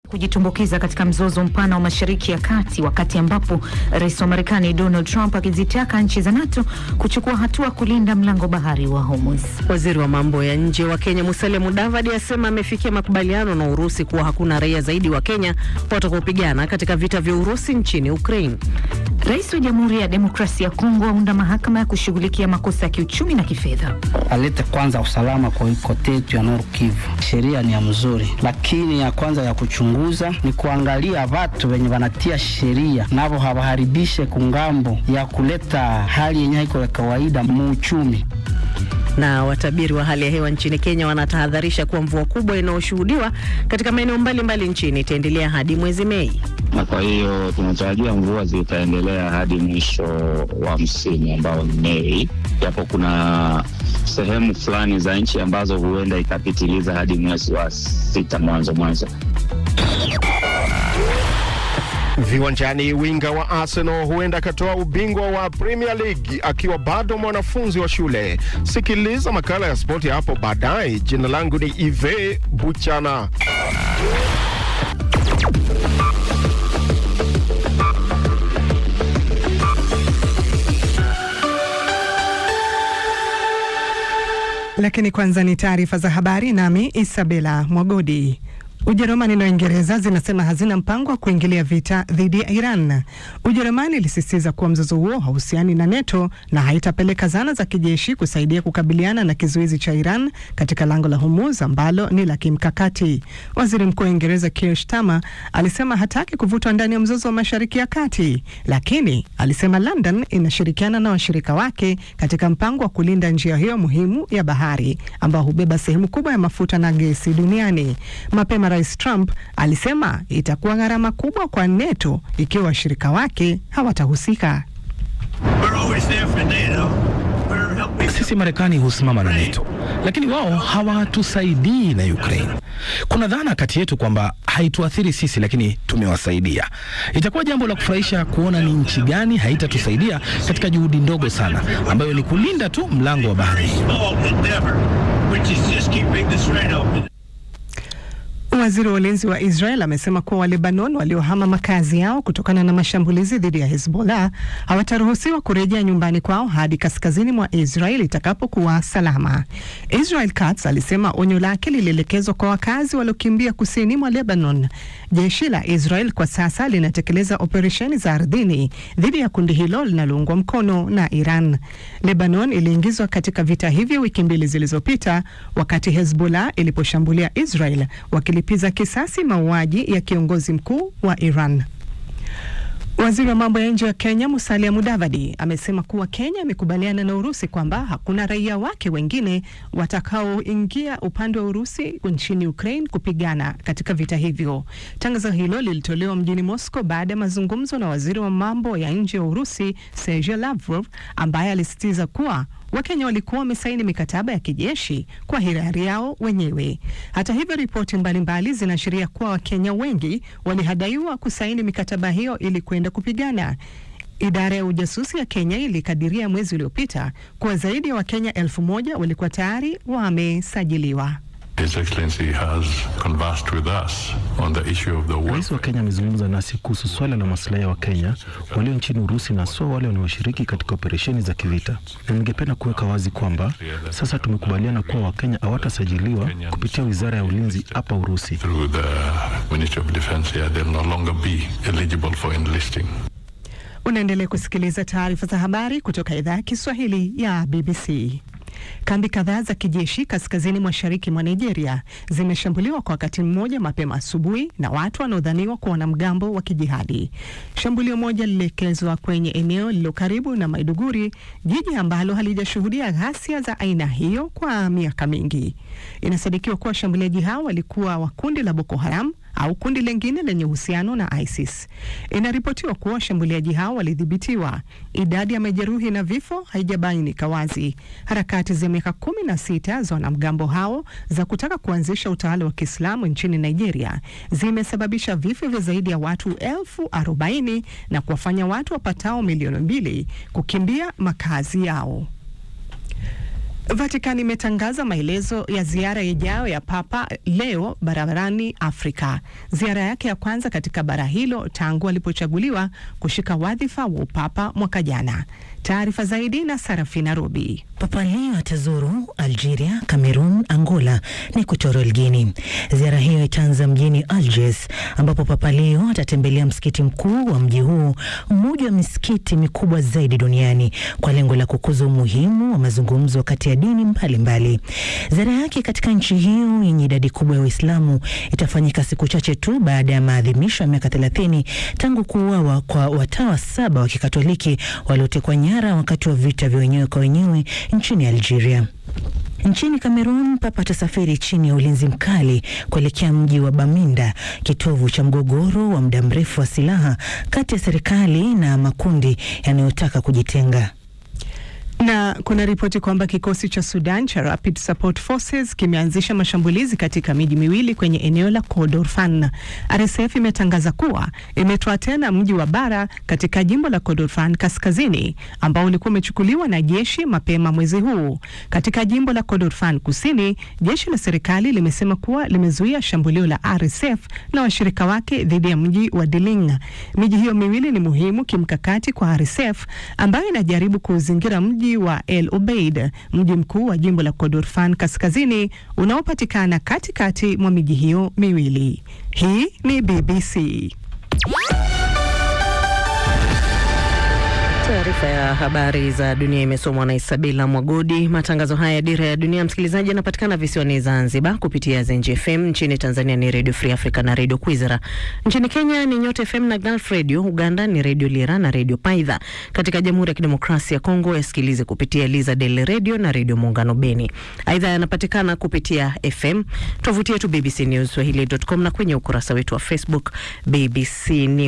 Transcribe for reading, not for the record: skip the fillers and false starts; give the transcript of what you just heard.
kujitumbukiza katika mzozo mpana wa Mashariki ya Kati, wakati ambapo Rais wa Marekani Donald Trump akizitaka nchi za NATO kuchukua hatua kulinda mlango bahari wa Hormuz. Waziri wa mambo ya nje wa Kenya Musalia Mudavadi asema amefikia makubaliano na Urusi kuwa hakuna raia zaidi wa Kenya watakaopigana katika vita vya Urusi nchini Ukraine. Rais wa Jamhuri ya Demokrasia ya Kongo aunda mahakama ya kushughulikia makosa ya kiuchumi na kifedha. Alete kwanza usalama kwa kote yetu ya Nord Kivu. Sheria ni ya mzuri, lakini ya kwanza ya kuchunguza ni kuangalia watu wenye wanatia sheria nabo hawaharibishe kungambo ya kuleta hali yenye iko ya kawaida muuchumi. Na watabiri wa hali ya hewa nchini Kenya wanatahadharisha kuwa mvua kubwa inayoshuhudiwa katika maeneo mbalimbali nchini itaendelea hadi mwezi Mei. Na kwa hiyo tunatarajia mvua zitaendelea hadi mwisho wa msimu ambao ni Mei. Japo kuna sehemu fulani za nchi ambazo huenda ikapitiliza hadi mwezi wa 6 mwanzo. Viwanjani, winga wa Arsenal huenda katoa ubingwa wa Premier League akiwa bado mwanafunzi wa shule. Sikiliza makala ya spoti hapo baadaye. Jina langu ni Ive Buchana. Lakini kwanza ni taarifa za habari, nami Isabella Mwagodi. Ujerumani na Uingereza zinasema hazina mpango wa kuingilia vita dhidi ya Iran. Ujerumani ilisisitiza kuwa mzozo huo hauhusiani na NATO na haitapeleka zana za kijeshi kusaidia kukabiliana na kizuizi cha Iran katika lango la Hormuz ambalo ni la kimkakati. Waziri Mkuu wa Uingereza Keir Starmer alisema hataki kuvutwa ndani ya mzozo wa Mashariki ya Kati, lakini alisema London inashirikiana na washirika wake katika mpango wa kulinda njia hiyo muhimu ya bahari ambao hubeba sehemu kubwa ya mafuta na gesi duniani. Mapema Rais Trump alisema itakuwa gharama kubwa kwa NATO ikiwa washirika wake hawatahusika. Sisi Marekani husimama na NATO, lakini wao hawatusaidii na Ukraine. Kuna dhana kati yetu kwamba haituathiri sisi, lakini tumewasaidia. Itakuwa jambo la kufurahisha kuona ni nchi gani haitatusaidia katika juhudi ndogo sana ambayo ni kulinda tu mlango wa bahari. Waziri wa ulinzi wa Israel amesema kuwa Lebanon waliohama makazi yao kutokana na mashambulizi dhidi ya Hezbollah hawataruhusiwa kurejea nyumbani kwao hadi kaskazini mwa Israel itakapokuwa salama. Israel Katz alisema onyo lake lilielekezwa kwa wakazi waliokimbia kusini mwa Lebanon. Jeshi la Israel kwa sasa linatekeleza operesheni za ardhini dhidi ya kundi hilo linaloungwa mkono na Iran. Lebanon iliingizwa katika vita hivi wiki mbili zilizopita wakati Hezbollah iliposhambulia Israel wakilipiza kisasi mauaji ya kiongozi mkuu wa Iran. Waziri wa mambo ya nje wa Kenya Musalia Mudavadi amesema kuwa Kenya imekubaliana na Urusi kwamba hakuna raia wake wengine watakaoingia upande wa Urusi nchini Ukraine kupigana katika vita hivyo. Tangazo hilo lilitolewa mjini Moscow baada ya mazungumzo na waziri wa mambo ya nje wa Urusi Sergei Lavrov, ambaye alisisitiza kuwa Wakenya walikuwa wamesaini mikataba ya kijeshi kwa hiari yao wenyewe. Hata hivyo, ripoti mbalimbali zinaashiria kuwa Wakenya wengi walihadaiwa kusaini mikataba hiyo ili kwenda kupigana. Idara ya ujasusi ya Kenya ilikadiria mwezi uliopita kuwa zaidi ya Wakenya 1,000 walikuwa tayari wamesajiliwa. His Excellency has conversed with us on the issue of the war. Rais wa Kenya amezungumza nasi kuhusu swala la maslahi ya Wakenya walio nchini Urusi na sio wale wanaoshiriki katika operesheni za kivita. Na ningependa kuweka wazi kwamba sasa tumekubaliana kuwa Wakenya hawatasajiliwa kupitia Wizara ya Ulinzi hapa Urusi. Through the Ministry of Defense, they'll no longer be eligible for enlisting. Unaendelea kusikiliza taarifa za habari kutoka idhaa ya Kiswahili ya BBC. Kambi kadhaa za kijeshi kaskazini mashariki mwa Nigeria zimeshambuliwa kwa wakati mmoja mapema asubuhi na watu wanaodhaniwa kuwa wanamgambo wa kijihadi. Shambulio moja lilielekezwa kwenye eneo lililo karibu na Maiduguri, jiji ambalo halijashuhudia ghasia za aina hiyo kwa miaka mingi. Inasadikiwa kuwa shambuliaji hao walikuwa wa kundi la Boko Haram au kundi lingine lenye uhusiano na ISIS. Inaripotiwa kuwa washambuliaji hao walidhibitiwa. Idadi ya majeruhi na vifo haijabainika wazi. Harakati za miaka 16 za wanamgambo hao za kutaka kuanzisha utawala wa Kiislamu nchini Nigeria zimesababisha vifo vya zaidi ya watu 40,000 na kuwafanya watu wapatao milioni 2 kukimbia makazi yao. Vatican imetangaza maelezo ya ziara ijayo ya Papa Leo barani Afrika. Ziara yake ya kwanza katika bara hilo tangu alipochaguliwa kushika wadhifa wa upapa mwaka jana. Taarifa zaidi na Sarafina Robi. Papa Leo atazuru Algeria, Cameroon, Angola na Equatorial Guinea. Ziara hiyo itaanza mjini Algiers ambapo Papa Leo atatembelea msikiti mkuu wa mji huu, mmoja wa misikiti mikubwa zaidi duniani, kwa lengo la kukuza umuhimu wa mazungumzo kati ya dini mbalimbali. Ziara yake katika nchi hiyo yenye idadi kubwa ya Waislamu itafanyika siku chache tu baada ya maadhimisho ya miaka 30 tangu kuuawa kwa watawa 7 wa Kikatoliki waliotekwa nyara wakati wa vita vya wenyewe kwa wenyewe nchini Algeria. Nchini Cameroon, Papa atasafiri chini ya ulinzi mkali kuelekea mji wa Baminda, kitovu cha mgogoro wa muda mrefu wa silaha kati ya serikali na makundi yanayotaka kujitenga. Na kuna ripoti kwamba kikosi cha Sudan cha Rapid Support Forces kimeanzisha mashambulizi katika miji miwili kwenye eneo la Kordofan. RSF imetangaza kuwa imetoa tena mji wa Bara katika jimbo la Kordofan Kaskazini ambao ulikuwa umechukuliwa na jeshi mapema mwezi huu. Katika jimbo la Kordofan Kusini, jeshi la serikali limesema kuwa limezuia shambulio la RSF na washirika wake dhidi ya mji wa Diling. Miji hiyo miwili ni muhimu kimkakati kwa RSF ambayo inajaribu kuzingira mji wa El Obeid, mji mkuu wa jimbo la Kordofan Kaskazini unaopatikana katikati mwa miji hiyo miwili. Hii ni BBC. Taarifa ya habari za dunia imesomwa na Isabela Mwagodi. Matangazo haya ya Dira ya Dunia, msikilizaji, yanapatikana visiwani Zanzibar kupitia Zenji FM, nchini Tanzania ni Radio Free Africa na Radio Kwizera. Nchini Kenya ni Nyota FM na Gulf Radio, Uganda ni Radio Lira na Radio Paidha. Katika Jamhuri ya Kidemokrasia ya Kongo yasikilize kupitia Liza Del Radio na Radio Muungano Beni. Aidha yanapatikana kupitia FM, tovuti yetu bbcnewsswahili.com na kwenye ukurasa wetu wa Facebook BBC News.